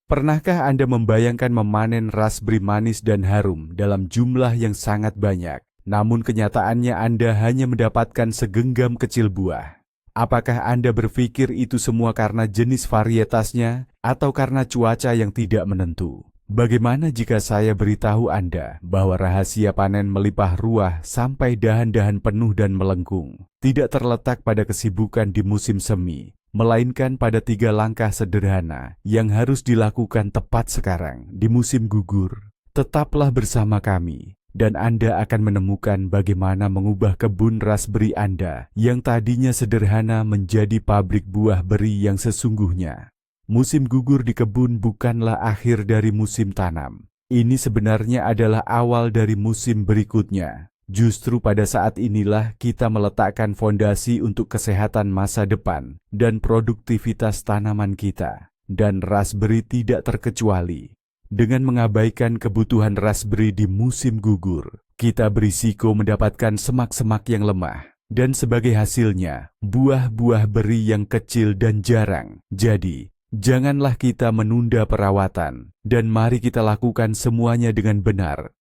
Pernahkah Anda membayangkan memanen raspberry manis dan harum dalam jumlah yang sangat banyak, namun kenyataannya Anda hanya mendapatkan segenggam kecil buah? Apakah Anda berpikir itu semua karena jenis varietasnya atau karena cuaca yang tidak menentu? Bagaimana jika saya beritahu Anda bahwa rahasia panen melimpah ruah sampai dahan-dahan penuh dan melengkung tidak terletak pada kesibukan di musim semi, melainkan pada 3 langkah sederhana yang harus dilakukan tepat sekarang di musim gugur? Tetaplah bersama kami, dan Anda akan menemukan bagaimana mengubah kebun raspberry Anda yang tadinya sederhana menjadi pabrik buah beri yang sesungguhnya. Musim gugur di kebun bukanlah akhir dari musim tanam. Ini sebenarnya adalah awal dari musim berikutnya. Justru pada saat inilah kita meletakkan fondasi untuk kesehatan masa depan dan produktivitas tanaman kita. Dan raspberry tidak terkecuali. Dengan mengabaikan kebutuhan raspberry di musim gugur, kita berisiko mendapatkan semak-semak yang lemah. Dan sebagai hasilnya, buah-buah beri yang kecil dan jarang. Jadi, janganlah kita menunda perawatan, dan mari kita lakukan semuanya dengan benar.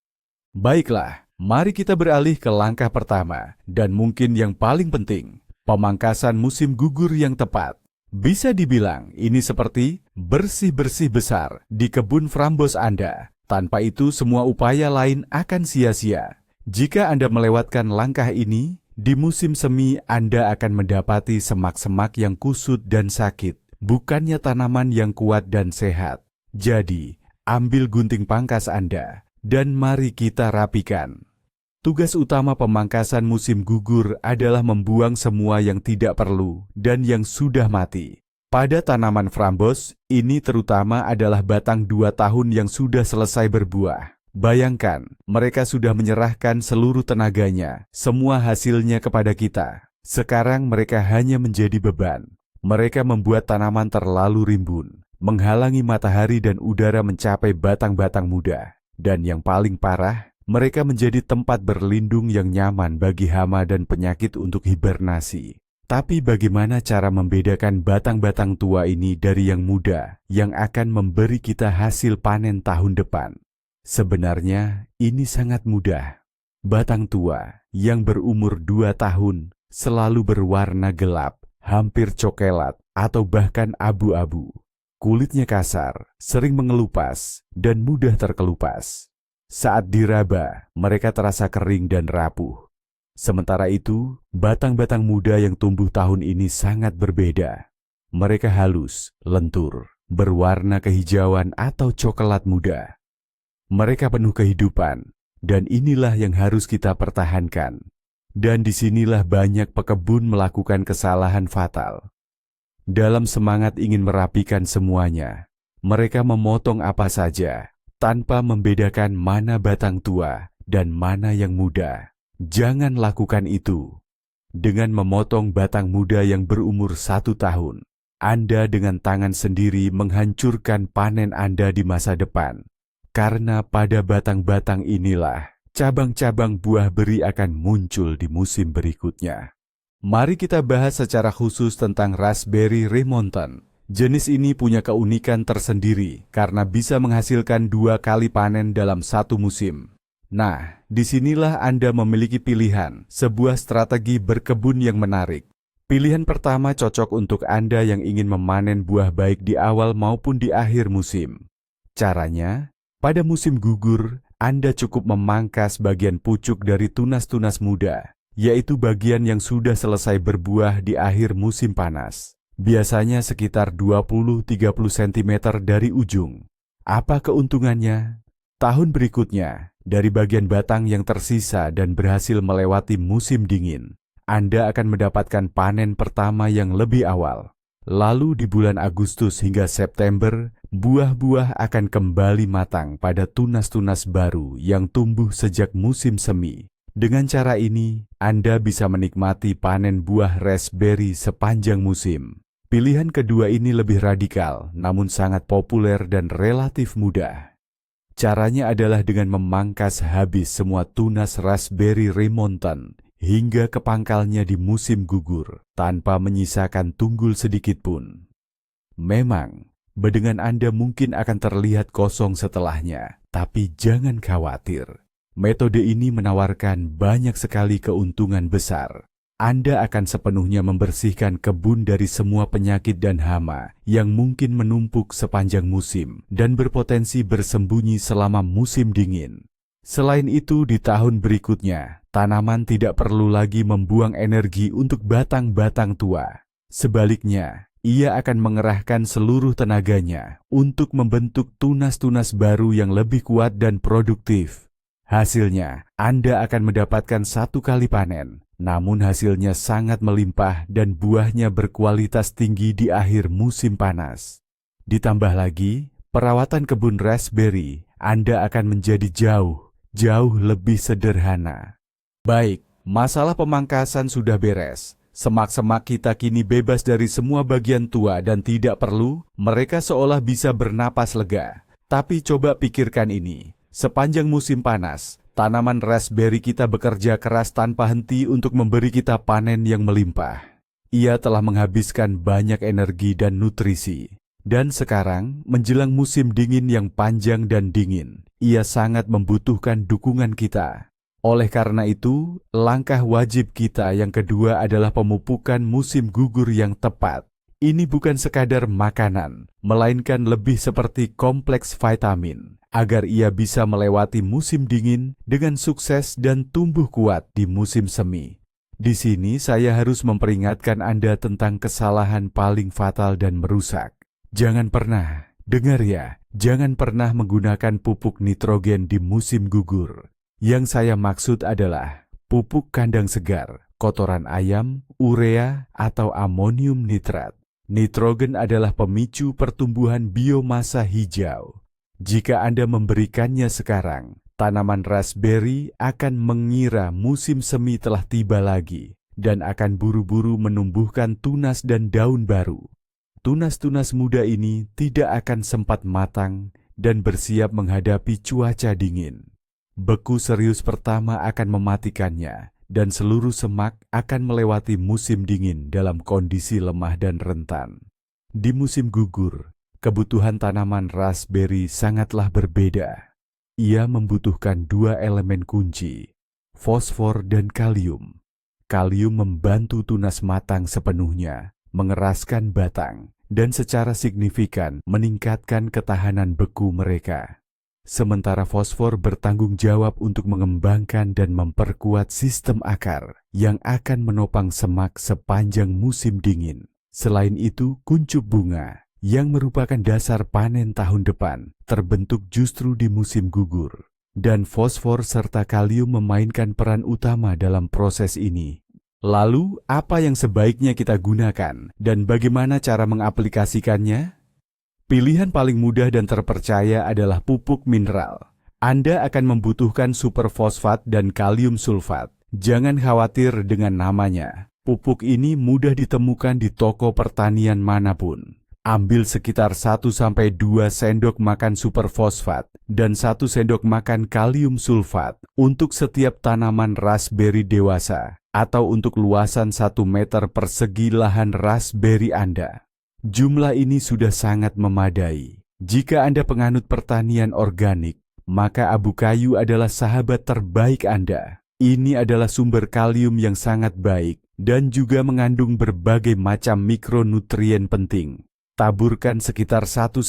Baiklah, mari kita beralih ke langkah pertama, dan mungkin yang paling penting, pemangkasan musim gugur yang tepat. Bisa dibilang ini seperti bersih-bersih besar di kebun frambos Anda. Tanpa itu semua upaya lain akan sia-sia. Jika Anda melewatkan langkah ini, di musim semi Anda akan mendapati semak-semak yang kusut dan sakit. Bukannya tanaman yang kuat dan sehat. Jadi, ambil gunting pangkas Anda, dan mari kita rapikan. Tugas utama pemangkasan musim gugur adalah membuang semua yang tidak perlu dan yang sudah mati. Pada tanaman frambos, ini terutama adalah batang 2 tahun yang sudah selesai berbuah. Bayangkan, mereka sudah menyerahkan seluruh tenaganya, semua hasilnya kepada kita. Sekarang mereka hanya menjadi beban. Mereka membuat tanaman terlalu rimbun, menghalangi matahari dan udara mencapai batang-batang muda. Dan yang paling parah, mereka menjadi tempat berlindung yang nyaman bagi hama dan penyakit untuk hibernasi. Tapi bagaimana cara membedakan batang-batang tua ini dari yang muda, yang akan memberi kita hasil panen tahun depan? Sebenarnya, ini sangat mudah. Batang tua yang berumur 2 tahun selalu berwarna gelap, hampir cokelat, atau bahkan abu-abu. Kulitnya kasar, sering mengelupas, dan mudah terkelupas. Saat diraba, mereka terasa kering dan rapuh. Sementara itu, batang-batang muda yang tumbuh tahun ini sangat berbeda. Mereka halus, lentur, berwarna kehijauan atau coklat muda. Mereka penuh kehidupan, dan inilah yang harus kita pertahankan. Dan disinilah banyak pekebun melakukan kesalahan fatal. Dalam semangat ingin merapikan semuanya, mereka memotong apa saja, tanpa membedakan mana batang tua dan mana yang muda. Jangan lakukan itu. Dengan memotong batang muda yang berumur 1 tahun, Anda dengan tangan sendiri menghancurkan panen Anda di masa depan. Karena pada batang-batang inilah cabang-cabang buah beri akan muncul di musim berikutnya. Mari kita bahas secara khusus tentang raspberry remontan. Jenis ini punya keunikan tersendiri karena bisa menghasilkan 2 kali panen dalam 1 musim. Nah, disinilah Anda memiliki pilihan, sebuah strategi berkebun yang menarik. Pilihan pertama cocok untuk Anda yang ingin memanen buah baik di awal maupun di akhir musim. Caranya, pada musim gugur, Anda cukup memangkas bagian pucuk dari tunas-tunas muda, yaitu bagian yang sudah selesai berbuah di akhir musim panas. Biasanya sekitar 20-30 cm dari ujung. Apa keuntungannya? Tahun berikutnya, dari bagian batang yang tersisa dan berhasil melewati musim dingin, Anda akan mendapatkan panen pertama yang lebih awal. Lalu di bulan Agustus hingga September, buah-buah akan kembali matang pada tunas-tunas baru yang tumbuh sejak musim semi. Dengan cara ini, Anda bisa menikmati panen buah raspberry sepanjang musim. Pilihan kedua ini lebih radikal, namun sangat populer dan relatif mudah. Caranya adalah dengan memangkas habis semua tunas raspberry remontan hingga ke pangkalnya di musim gugur, tanpa menyisakan tunggul sedikit pun. Memang, Bedengan Anda mungkin akan terlihat kosong setelahnya, tapi jangan khawatir. Metode ini menawarkan banyak sekali keuntungan besar. Anda akan sepenuhnya membersihkan kebun dari semua penyakit dan hama yang mungkin menumpuk sepanjang musim dan berpotensi bersembunyi selama musim dingin. Selain itu, di tahun berikutnya, tanaman tidak perlu lagi membuang energi untuk batang-batang tua. Sebaliknya, ia akan mengerahkan seluruh tenaganya untuk membentuk tunas-tunas baru yang lebih kuat dan produktif. Hasilnya, Anda akan mendapatkan satu kali panen, namun hasilnya sangat melimpah dan buahnya berkualitas tinggi di akhir musim panas. Ditambah lagi, perawatan kebun raspberry Anda akan menjadi jauh lebih sederhana. Baik, masalah pemangkasan sudah beres. Semak-semak kita kini bebas dari semua bagian tua dan tidak perlu, mereka seolah bisa bernapas lega. Tapi coba pikirkan ini. Sepanjang musim panas, tanaman raspberry kita bekerja keras tanpa henti untuk memberi kita panen yang melimpah. Ia telah menghabiskan banyak energi dan nutrisi. Dan sekarang, menjelang musim dingin yang panjang dan dingin, ia sangat membutuhkan dukungan kita. Oleh karena itu, langkah wajib kita yang kedua adalah pemupukan musim gugur yang tepat. Ini bukan sekadar makanan, melainkan lebih seperti kompleks vitamin, agar ia bisa melewati musim dingin dengan sukses dan tumbuh kuat di musim semi. Di sini saya harus memperingatkan Anda tentang kesalahan paling fatal dan merusak. Jangan pernah, dengar ya, jangan pernah menggunakan pupuk nitrogen di musim gugur. Yang saya maksud adalah pupuk kandang segar, kotoran ayam, urea, atau amonium nitrat. Nitrogen adalah pemicu pertumbuhan biomasa hijau. Jika Anda memberikannya sekarang, tanaman raspberry akan mengira musim semi telah tiba lagi dan akan buru-buru menumbuhkan tunas dan daun baru. Tunas-tunas muda ini tidak akan sempat matang dan bersiap menghadapi cuaca dingin. Beku serius pertama akan mematikannya, dan seluruh semak akan melewati musim dingin dalam kondisi lemah dan rentan. Di musim gugur, kebutuhan tanaman raspberry sangatlah berbeda. Ia membutuhkan dua elemen kunci, fosfor dan kalium. Kalium membantu tunas matang sepenuhnya, mengeraskan batang, dan secara signifikan meningkatkan ketahanan beku mereka. Sementara fosfor bertanggung jawab untuk mengembangkan dan memperkuat sistem akar yang akan menopang semak sepanjang musim dingin. Selain itu, kuncup bunga yang merupakan dasar panen tahun depan terbentuk justru di musim gugur. Dan fosfor serta kalium memainkan peran utama dalam proses ini. Lalu, apa yang sebaiknya kita gunakan dan bagaimana cara mengaplikasikannya? Pilihan paling mudah dan terpercaya adalah pupuk mineral. Anda akan membutuhkan superfosfat dan kalium sulfat. Jangan khawatir dengan namanya. Pupuk ini mudah ditemukan di toko pertanian manapun. Ambil sekitar 1-2 sendok makan superfosfat dan 1 sendok makan kalium sulfat untuk setiap tanaman raspberry dewasa atau untuk luasan 1 meter persegi lahan raspberry Anda. Jumlah ini sudah sangat memadai. Jika Anda penganut pertanian organik, maka abu kayu adalah sahabat terbaik Anda. Ini adalah sumber kalium yang sangat baik dan juga mengandung berbagai macam mikronutrien penting. Taburkan sekitar 1-2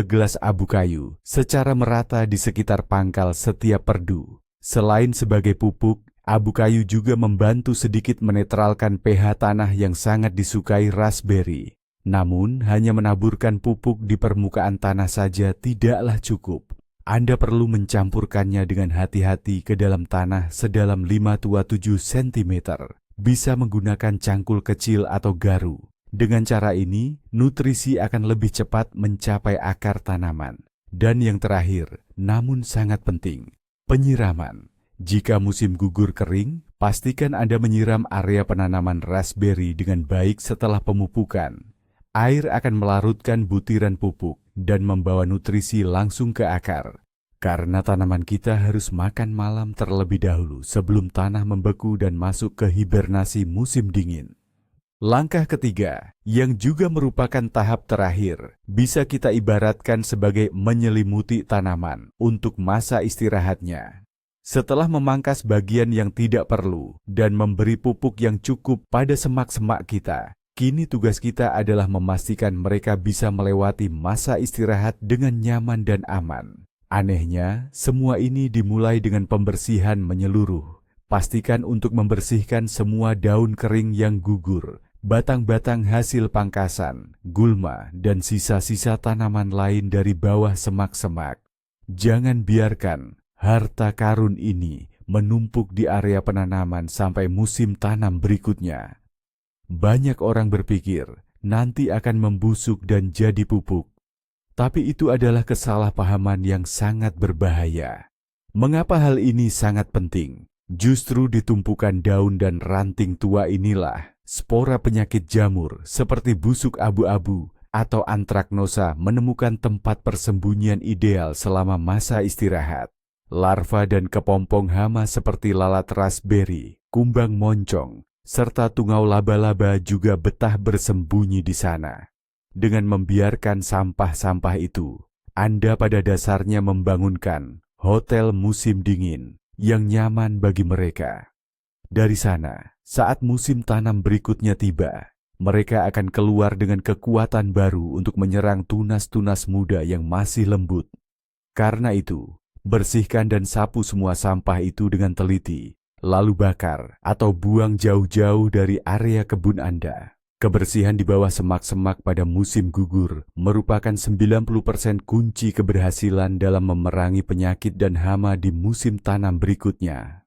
gelas abu kayu secara merata di sekitar pangkal setiap perdu. Selain sebagai pupuk, abu kayu juga membantu sedikit menetralkan pH tanah yang sangat disukai raspberry. Namun, hanya menaburkan pupuk di permukaan tanah saja tidaklah cukup. Anda perlu mencampurkannya dengan hati-hati ke dalam tanah sedalam 5-7 cm. Bisa menggunakan cangkul kecil atau garu. Dengan cara ini, nutrisi akan lebih cepat mencapai akar tanaman. Dan yang terakhir, namun sangat penting, penyiraman. Jika musim gugur kering, pastikan Anda menyiram area penanaman raspberry dengan baik setelah pemupukan. Air akan melarutkan butiran pupuk dan membawa nutrisi langsung ke akar. Karena tanaman kita harus makan malam terlebih dahulu sebelum tanah membeku dan masuk ke hibernasi musim dingin. Langkah ketiga, yang juga merupakan tahap terakhir, bisa kita ibaratkan sebagai menyelimuti tanaman untuk masa istirahatnya. Setelah memangkas bagian yang tidak perlu dan memberi pupuk yang cukup pada semak-semak kita, kini tugas kita adalah memastikan mereka bisa melewati masa istirahat dengan nyaman dan aman. Anehnya, semua ini dimulai dengan pembersihan menyeluruh. Pastikan untuk membersihkan semua daun kering yang gugur, batang-batang hasil pangkasan, gulma, dan sisa-sisa tanaman lain dari bawah semak-semak. Jangan biarkan harta karun ini menumpuk di area penanaman sampai musim tanam berikutnya. Banyak orang berpikir nanti akan membusuk dan jadi pupuk. Tapi itu adalah kesalahpahaman yang sangat berbahaya. Mengapa hal ini sangat penting? Justru di tumpukan daun dan ranting tua inilah spora penyakit jamur seperti busuk abu-abu atau antraknosa menemukan tempat persembunyian ideal selama masa istirahat. Larva dan kepompong hama seperti lalat raspberry, kumbang moncong, serta tungau laba-laba juga betah bersembunyi di sana. Dengan membiarkan sampah-sampah itu, Anda pada dasarnya membangunkan hotel musim dingin yang nyaman bagi mereka. Dari sana, saat musim tanam berikutnya tiba, mereka akan keluar dengan kekuatan baru untuk menyerang tunas-tunas muda yang masih lembut. Karena itu, bersihkan dan sapu semua sampah itu dengan teliti, lalu bakar atau buang jauh-jauh dari area kebun Anda. Kebersihan di bawah semak-semak pada musim gugur merupakan 90% kunci keberhasilan dalam memerangi penyakit dan hama di musim tanам berikutnya.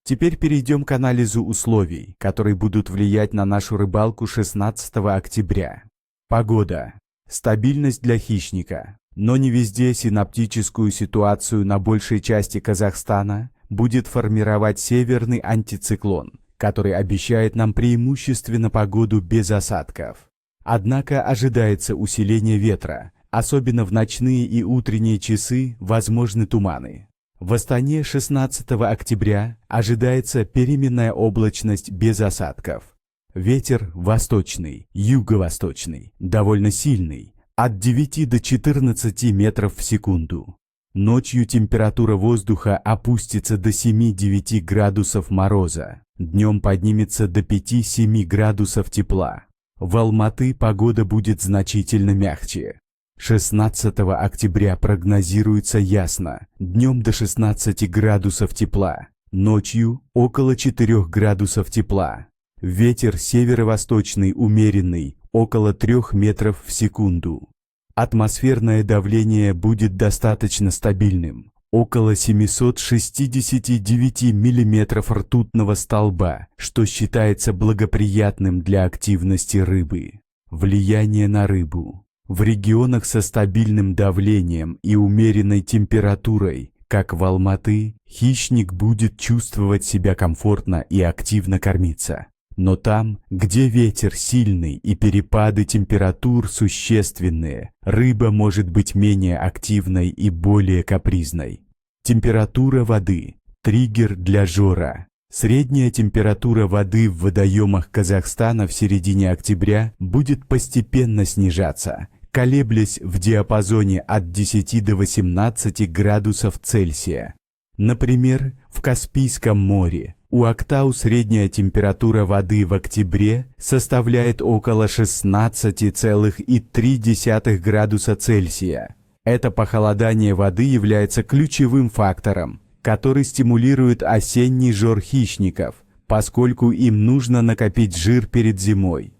Теперь перейдем к анализу условий, которые будут влиять на нашу рыбалку 16 октября. Погода. Стабильность для хищника. Но не везде синаптическую ситуацию на большей части Казахстана будет формировать северный антициклон, который обещает нам преимущественно погоду без осадков. Однако ожидается усиление ветра, особенно в ночные и утренние часы возможны туманы. В Астане 16 октября ожидается переменная облачность без осадков. Ветер восточный, юго-восточный, довольно сильный, от 9 до 14 метров в секунду. Ночью температура воздуха опустится до 7-9 градусов мороза. Днем поднимется до 5-7 градусов тепла. В Алматы погода будет значительно мягче. 16 октября прогнозируется ясно. Днем до 16 градусов тепла. Ночью около 4 градусов тепла. Ветер северо-восточный умеренный, около 3 метров в секунду. Атмосферное давление будет достаточно стабильным, около 769 миллиметров ртутного столба, что считается благоприятным для активности рыбы. Влияние на рыбу. В регионах со стабильным давлением и умеренной температурой, как в Алматы, хищник будет чувствовать себя комфортно и активно кормиться. Но там, где ветер сильный и перепады температур существенные, рыба может быть менее активной и более капризной. Температура воды – триггер для жора. Средняя температура воды в водоемах Казахстана в середине октября будет постепенно снижаться, колеблясь в диапазоне от 10 до 18 градусов Цельсия. Например, в Каспийском море у Актау средняя температура воды в октябре составляет около 16,3 градуса Цельсия. Это похолодание воды является ключевым фактором, который стимулирует осенний жор хищников, поскольку им нужно накопить жир перед зимой.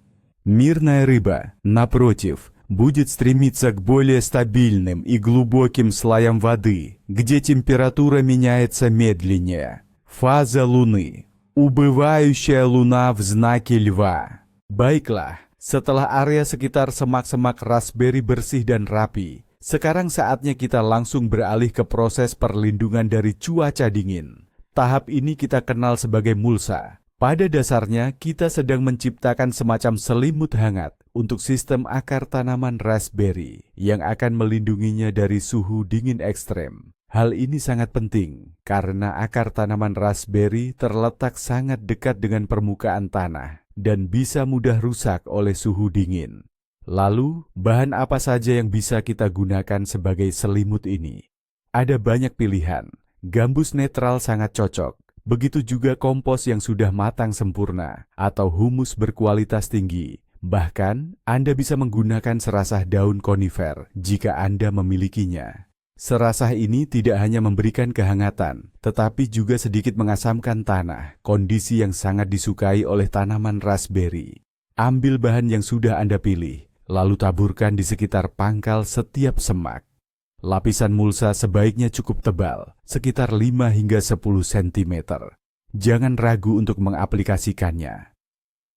Мирная рыба, напротив, будет стремиться к более стабильным и глубоким слоям воды, где температура меняется медленнее. Фаза Луны. Убывающая Луна в знаке Льва. Baiklah, setelah area sekitar semak-semak raspberry bersih dan rapi, sekarang saatnya kita langsung beralih ke proses perlindungan dari cuaca dingin. Tahap ini kita kenal sebagai mulsa. Pada dasarnya, kita sedang menciptakan semacam selimut hangat untuk sistem akar tanaman raspberry yang akan melindunginya dari suhu dingin ekstrem. Hal ini sangat penting karena akar tanaman raspberry terletak sangat dekat dengan permukaan tanah dan bisa mudah rusak oleh suhu dingin. Lalu, bahan apa saja yang bisa kita gunakan sebagai selimut ini? Ada banyak pilihan. Gambus netral sangat cocok. Begitu juga kompos yang sudah matang sempurna atau humus berkualitas tinggi. Bahkan, Anda bisa menggunakan serasah daun konifer jika Anda memilikinya. Serasah ini tidak hanya memberikan kehangatan, tetapi juga sedikit mengasamkan tanah, kondisi yang sangat disukai oleh tanaman raspberry. Ambil bahan yang sudah Anda pilih, lalu taburkan di sekitar pangkal setiap semak. Lapisan mulsa sebaiknya cukup tebal, sekitar 5 hingga 10 cm. Jangan ragu untuk mengaplikasikannya.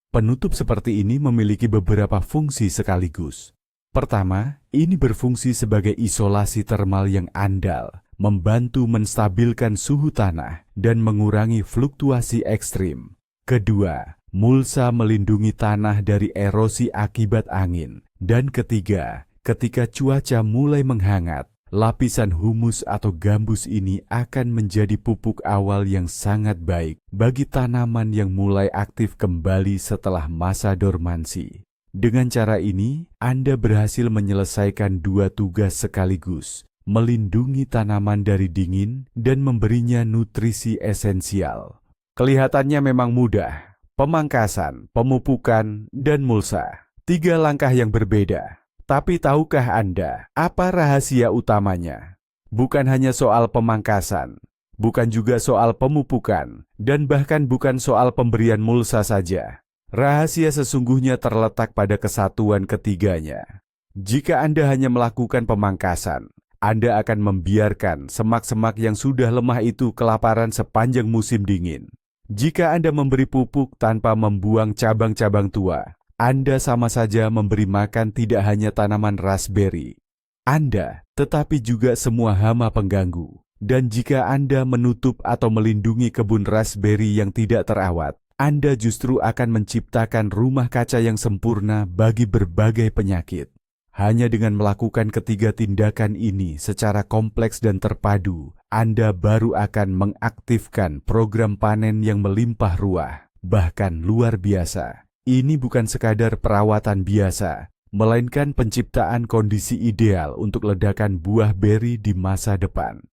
Penutup seperti ini memiliki beberapa fungsi sekaligus. Pertama, ini berfungsi sebagai isolasi termal yang andal, membantu menstabilkan suhu tanah dan mengurangi fluktuasi ekstrim. Kedua, mulsa melindungi tanah dari erosi akibat angin. Dan ketiga, ketika cuaca mulai menghangat, lapisan humus atau gambus ini akan menjadi pupuk awal yang sangat baik bagi tanaman yang mulai aktif kembali setelah masa dormansi. Dengan cara ini, Anda berhasil menyelesaikan dua tugas sekaligus, melindungi tanaman dari dingin dan memberinya nutrisi esensial. Kelihatannya memang mudah, pemangkasan, pemupukan, dan mulsa. 3 langkah yang berbeda. Tapi tahukah Anda apa rahasia utamanya? Bukan hanya soal pemangkasan, bukan juga soal pemupukan, dan bahkan bukan soal pemberian mulsa saja. Rahasia sesungguhnya terletak pada kesatuan ketiganya. Jika Anda hanya melakukan pemangkasan, Anda akan membiarkan semak-semak yang sudah lemah itu kelaparan sepanjang musim dingin. Jika Anda memberi pupuk tanpa membuang cabang-cabang tua, Anda sama saja memberi makan tidak hanya tanaman raspberry Anda, tetapi juga semua hama pengganggu. Dan jika Anda menutup atau melindungi kebun raspberry yang tidak terawat, Anda justru akan menciptakan rumah kaca yang sempurna bagi berbagai penyakit. Hanya dengan melakukan ketiga tindakan ini secara kompleks dan terpadu, Anda baru akan mengaktifkan program panen yang melimpah ruah, bahkan luar biasa. Ini bukan sekadar perawatan biasa, melainkan penciptaan kondisi ideal untuk ledakan buah beri di masa depan.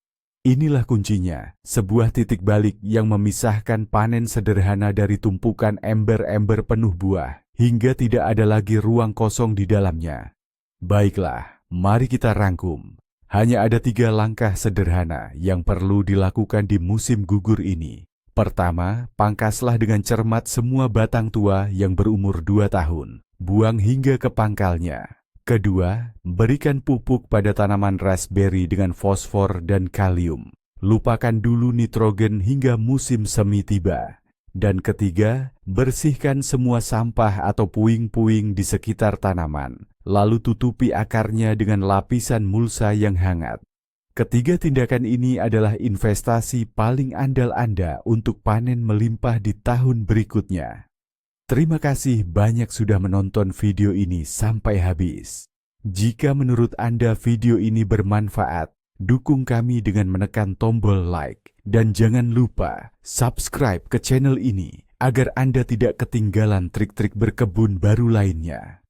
Inilah kuncinya, sebuah titik balik yang memisahkan panen sederhana dari tumpukan ember-ember penuh buah, hingga tidak ada lagi ruang kosong di dalamnya. Baiklah, mari kita rangkum. Hanya ada 3 langkah sederhana yang perlu dilakukan di musim gugur ini. Pertama, pangkaslah dengan cermat semua batang tua yang berumur 2 tahun. Buang hingga ke pangkalnya. Kedua, berikan pupuk pada tanaman raspberry dengan fosfor dan kalium. Lupakan dulu nitrogen hingga musim semi tiba. Dan ketiga, bersihkan semua sampah atau puing-puing di sekitar tanaman, lalu tutupi akarnya dengan lapisan mulsa yang hangat. Ketiga tindakan ini adalah investasi paling andal Anda untuk panen melimpah di tahun berikutnya. Terima kasih banyak sudah menonton video ini sampai habis. Jika menurut Anda video ini bermanfaat, dukung kami dengan menekan tombol like. Dan jangan lupa subscribe ke channel ini agar Anda tidak ketinggalan trik-trik berkebun baru lainnya.